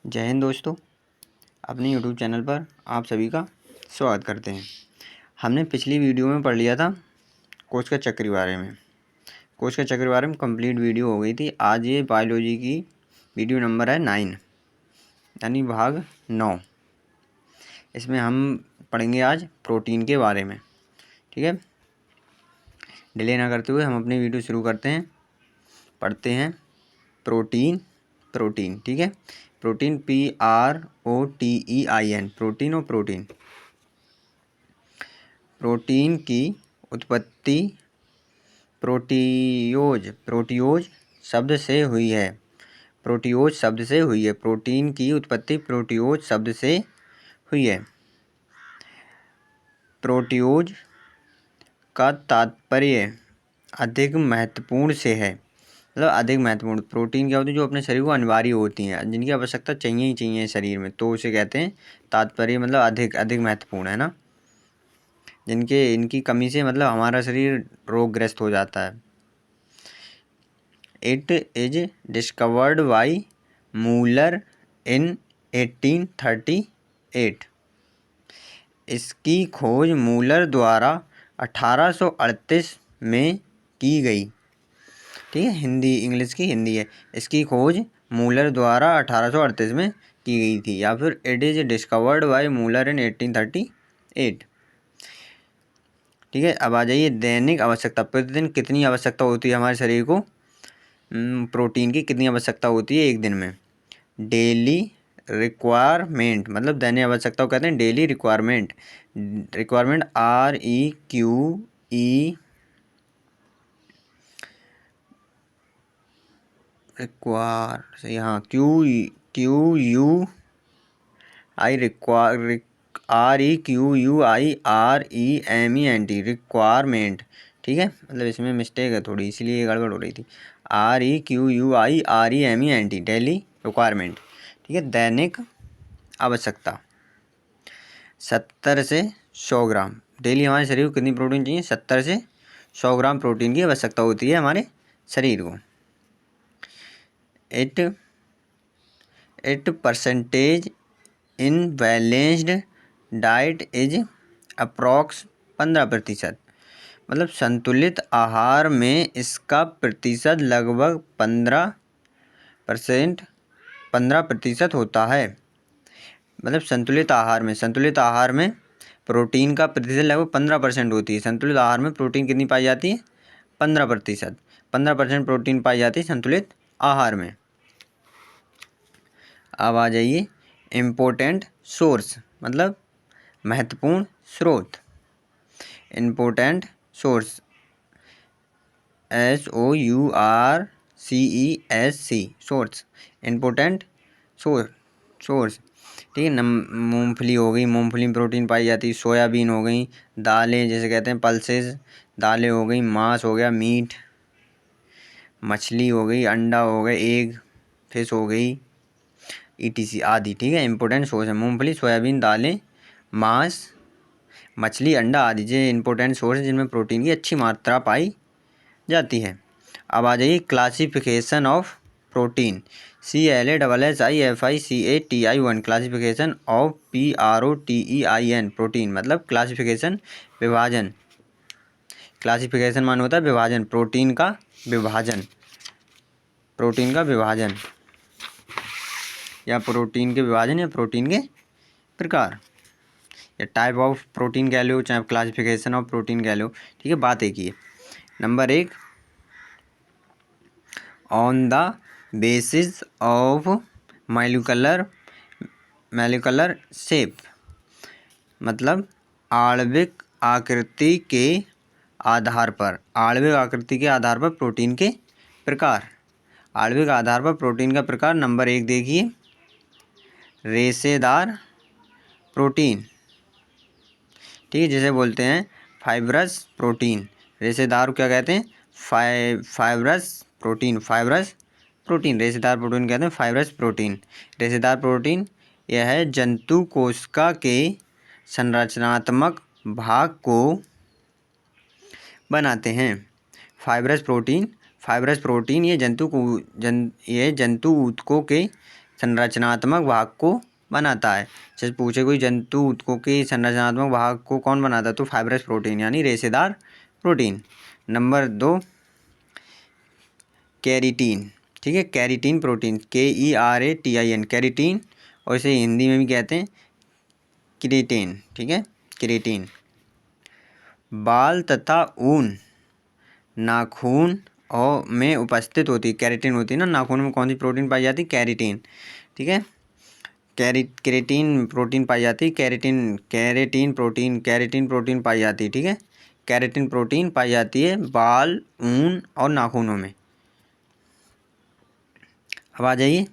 जय हिंद दोस्तों, अपने यूट्यूब चैनल पर आप सभी का स्वागत करते हैं। हमने पिछली वीडियो में पढ़ लिया था कोश का चक्र के बारे में। कोश का चक्र के बारे में कंप्लीट वीडियो हो गई थी। आज ये बायोलॉजी की वीडियो नंबर है 9 यानी भाग 9। इसमें हम पढ़ेंगे आज प्रोटीन के बारे में। ठीक है, डिले ना करते हुए हम अपनी वीडियो शुरू करते हैं। पढ़ते हैं प्रोटीन। ठीक है, प्रोटीन PROTEIN, प्रोटीन और प्रोटीन की उत्पत्ति प्रोटियोज शब्द से हुई है। प्रोटीन की उत्पत्ति प्रोटियोज शब्द से हुई है। प्रोटियोज का तात्पर्य अधिक महत्वपूर्ण से है, मतलब अधिक महत्वपूर्ण। प्रोटीन क्या होती है? जो अपने शरीर को अनिवार्य होती हैं, जिनकी आवश्यकता चाहिए ही चाहिए शरीर में, तो उसे कहते हैं तात्पर्य, मतलब अधिक महत्वपूर्ण है ना। इनकी कमी से मतलब हमारा शरीर रोगग्रस्त हो जाता है। It is discovered by Muller in 1838। इसकी खोज मूलर द्वारा 1838 में की गई। ठीक है, इंग्लिश की हिंदी है। इसकी खोज मूलर द्वारा 1838 में की गई थी, या फिर it is discovered by Muller in 1838। ठीक है, अब आ जाइए दैनिक आवश्यकता। प्रतिदिन कितनी आवश्यकता होती है हमारे शरीर को? प्रोटीन की कितनी आवश्यकता होती है एक दिन में? डेली रिक्वायरमेंट, मतलब दैनिक आवश्यकता को कहते हैं डेली रिक्वायरमेंट। REQUIREMENT, requirement. ठीक है, मतलब इसमें मिस्टेक है थोड़ी, इसलिए गड़बड़ हो रही थी। REQUIREMENT, daily requirement. ठीक है, दैनिक आवश्यकता 70 से 100 ग्राम। डेली हमारे शरीर को कितनी प्रोटीन चाहिए? 70 से 100 ग्राम प्रोटीन की आवश्यकता होती है हमारे शरीर को। It percentage in balanced diet is approx 15%, मतलब संतुलित आहार में इसका प्रतिशत लगभग 15% होता है। मतलब संतुलित आहार में प्रोटीन का प्रतिशत लगभग 15% होती है। संतुलित आहार में प्रोटीन कितनी पाई जाती है? 15%। 15% प्रोटीन पाई जाती है संतुलित आहार में। अब आ जाइए इम्पोर्टेंट सोर्स, मतलब महत्वपूर्ण स्रोत। Important source SOURCES, source, important source. ठीक है, मूंगफली हो गई, मूंगफली में प्रोटीन पाई जाती है। सोयाबीन हो गई, दालें जिसे कहते हैं पल्सेस, दालें हो गई। मांस हो गया, मीट। मछली हो गई, अंडा हो गए, एग, फिश हो गई, ETC आदि। ठीक है, इंपॉर्टेंट सोर्स है मूंगफली, सोयाबीन, दालें, मांस, मछली, अंडा आदि। ये इंपॉर्टेंट सोर्स है जिनमें प्रोटीन की अच्छी मात्रा पाई जाती है। अब आ जाइए classification of protein. CLASSIFICATI1, classification of PROTEIN, protein, मतलब क्लासिफिकेशन, विभाजन। क्लासिफिकेशन मान होता है विभाजन, प्रोटीन का विभाजन या प्रोटीन के विभाजन या प्रोटीन के प्रकार, या टाइप ऑफ प्रोटीन कह लो, चाहे क्लासिफिकेशन ऑफ प्रोटीन कह लो। ठीक है, बात एक ही है। Number 1, on the basis of molecular shape, मतलब आणविक आकृति के आधार पर प्रोटीन के प्रकार। आणविक आधार पर प्रोटीन का प्रकार। नंबर 1 देखिए, रेशेदार प्रोटीन। ठीक है, जिसे बोलते हैं फाइब्रस प्रोटीन। रेशेदार क्या कहते हैं? Fibrous protein. रेशेदार प्रोटीन कहते हैं फाइब्रस प्रोटीन। रेशेदार प्रोटीन यह है जंतु कोशिका के संरचनात्मक भाग को बनाते हैं। फाइब्रस प्रोटीन ये जंतु ऊतकों के संरचनात्मक भाग को बनाता है। जैसे पूछे कोई जंतु ऊतकों के संरचनात्मक भाग को कौन बनाता है, तो फाइब्रस प्रोटीन यानी रेशेदार प्रोटीन। नंबर 2 कैरिटीन, ठीक है, कैरिटीन प्रोटीन, KERATIN कैरिटीन, और इसे हिंदी में भी कहते हैं क्रिएटिन, ठीक है, क्रिएटिन। बाल तथा ऊन नाखून और में उपस्थित होती कैरेटिन होती है ना, नाखून में कौन सी प्रोटीन पाई जाती है, कैरिटीन, ठीक है, कैरेटीन प्रोटीन पाई जाती है, कैरेटीन प्रोटीन पाई जाती है, ठीक है, कैरेटीन प्रोटीन पाई जाती है बाल, ऊन और नाखूनों में। अब आ जाइए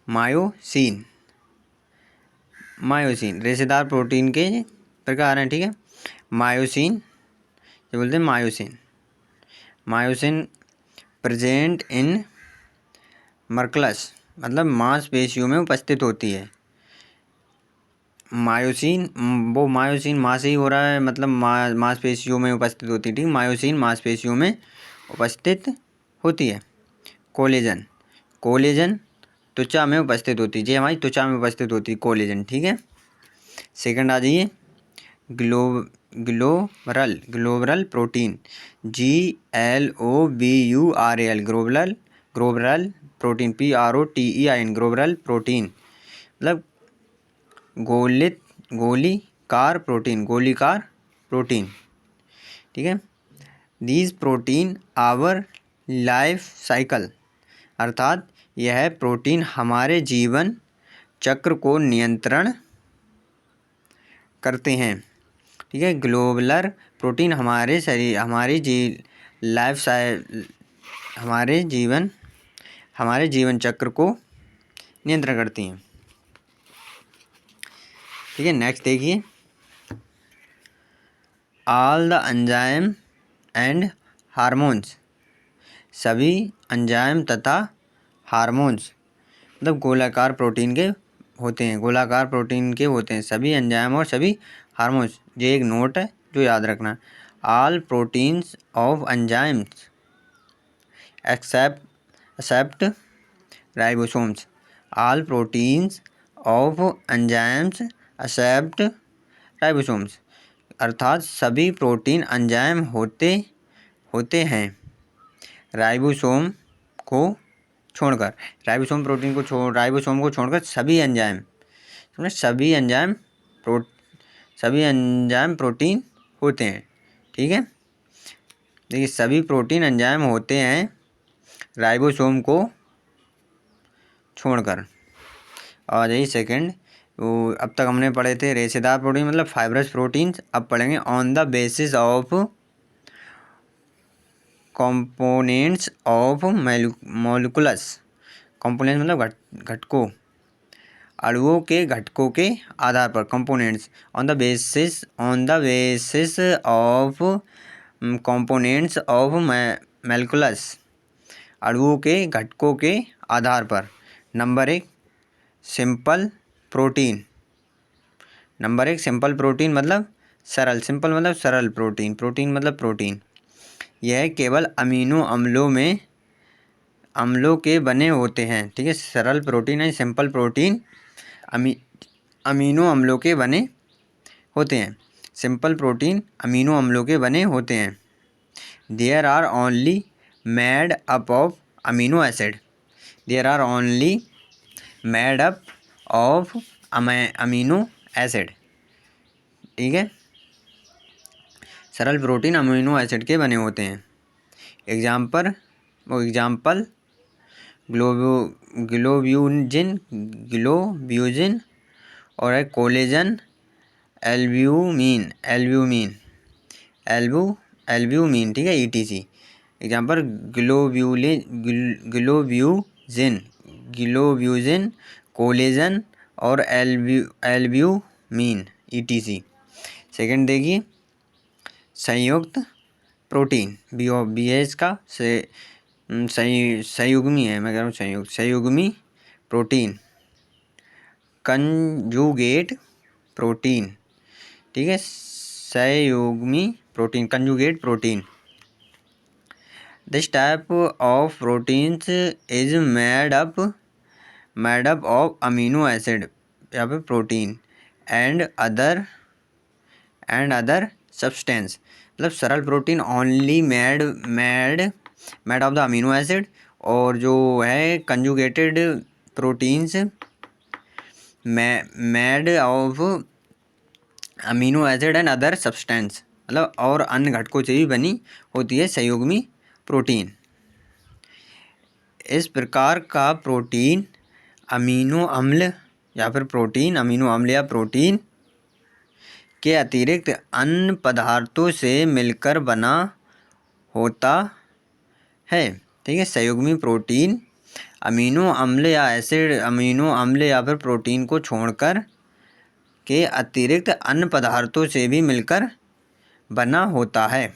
मायोसिन। मायोसिन रेशेदार प्रोटीन के प्रकार हैं, ठीक है। मायोसिन जो बोलते हैं मायोसिन प्रेजेंट इन मर्कलस, मतलब मांसपेशियों में उपस्थित होती है। मायोसिन माँ से ही हो रहा है, मतलब मांसपेशियों में उपस्थित होती है, ठीक। मायोसिन मांसपेशियों में उपस्थित होती है। कोलेजन त्वचा में उपस्थित होती है, जी हमारी त्वचा में उपस्थित होती है कोलेजन, ठीक है। सेकंड आ जाइए globular protein, GLOBURAL globular protein, PROTEIN globular protein, मतलब गोलीकार प्रोटीन, ठीक है। These protein our life cycle, अर्थात यह प्रोटीन हमारे जीवन चक्र को नियंत्रण करते हैं, ठीक है। ग्लोबुलर प्रोटीन हमारे शरीर हमारे जीवन चक्र को नियंत्रण करती हैं, ठीक है। नेक्स्ट देखिए all the enzyme and hormones, सभी एंजाइम तथा हार्मोन्स, मतलब गोलाकार प्रोटीन के होते हैं, सभी एंजाइम और सभी हार्मोन्स। ये एक नोट है जो याद रखना। All proteins of enzymes except ribosomes, all proteins of enzymes except ribosomes, अर्थात सभी प्रोटीन एंजाइम होते हैं राइबोसोम को छोड़कर। राइबोसोम को छोड़कर सभी एंजाइम प्रोटीन होते हैं, ठीक है। देखिए सभी प्रोटीन एंजाइम होते हैं राइबोसोम को छोड़कर। और जाइए सेकंड, तो अब तक हमने पढ़े थे रेशेदार प्रोटीन मतलब फाइब्रस प्रोटीन्स। अब पढ़ेंगे on the basis of components of molecules. Components मतलब घटकों, अणुओं के घटकों के आधार पर। Components on the basis of components of molecules, अणुओं के घटकों के आधार पर। नंबर 1 सिंपल प्रोटीन मतलब सरल प्रोटीन। यह केवल अम्लों के बने होते हैं, ठीक है। सरल प्रोटीन है सिंपल प्रोटीन, अमीनो अम्लों के बने होते हैं। सिंपल प्रोटीन अमीनो अम्लों के बने होते हैं। There are only made up of amino acid, amino acid, ठीक है। सरल प्रोटीन अमीनो एसिड के बने होते हैं। एग्जाम्पल ग्लोब्यूजिन और कोलेजन, एल्ब्यूमिन, ठीक है, ETC। एग्जाम्पल ग्लोब्यूजिन, कोलेजन और एल्ब्यूमिन, ETC। सेकंड देखिए संयुक्त प्रोटीन, BH का संयुग्मी है, मैं कह रहा हूँ संयुग्मी प्रोटीन, कंजुगेट प्रोटीन, ठीक है, संयुग्मी protein, conjugate protein. This type of proteins is made up made up of amino acid या फिर प्रोटीन एंड अदर सब्सटेंस। मतलब सरल protein only made of the amino acid, और जो है conjugated proteins made of amino acid and other substance, मतलब और अन्य घटकों से भी बनी होती है संयुग्मी प्रोटीन। इस प्रकार का प्रोटीन अमीनो अम्ल या प्रोटीन के अतिरिक्त अन्य पदार्थों से मिलकर बना होता है। ठीक है, संयुग्मी प्रोटीन अमीनो अम्ल या फिर प्रोटीन को छोड़कर के अतिरिक्त अन्य पदार्थों से भी मिलकर बना होता है,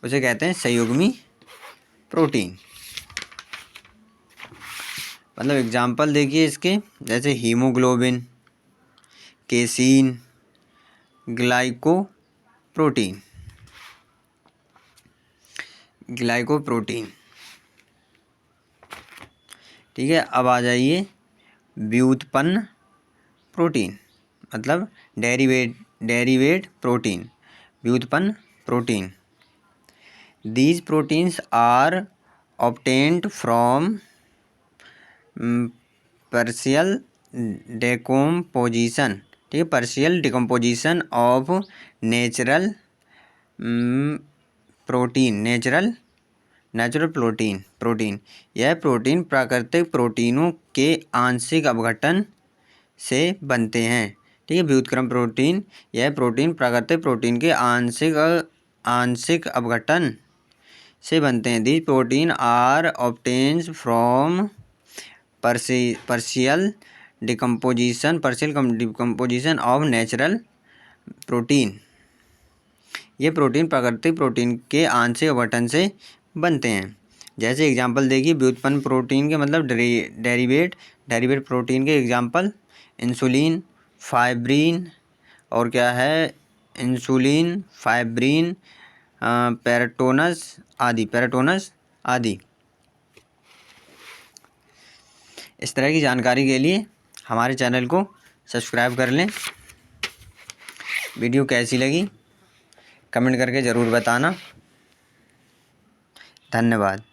उसे कहते हैं संयुग्मी प्रोटीन। मतलब एग्जाम्पल देखिए इसके, जैसे हीमोग्लोबिन, केसीन, ग्लाइकोप्रोटीन। ठीक है, अब आ जाइए व्युत्पन्न प्रोटीन, मतलब डेरिवेट प्रोटीन, व्युत्पन्न protein. These proteins are obtained from partial decomposition, ठीक है, partial decomposition of natural protein. यह प्रोटीन प्राकृतिक प्रोटीनों के आंशिक अपघटन से बनते हैं। ठीक है, व्युत्क्रम प्रोटीन, यह प्रोटीन प्राकृतिक प्रोटीन के आंशिक अपघटन से बनते हैं। These protein are obtained from partial decomposition of natural protein. ये प्रोटीन प्राकृतिक प्रोटीन के आंशिक अपघटन से बनते हैं। जैसे एग्जांपल देखिए, व्युत्पन्न प्रोटीन के मतलब डेरिवेट प्रोटीन के एग्जांपल इंसुलिन, फाइब्रिन, और क्या है, इंसुलिन, फाइब्रिन, पेराटोनस आदि। इस तरह की जानकारी के लिए हमारे चैनल को सब्सक्राइब कर लें। वीडियो कैसी लगी कमेंट करके ज़रूर बताना। धन्यवाद।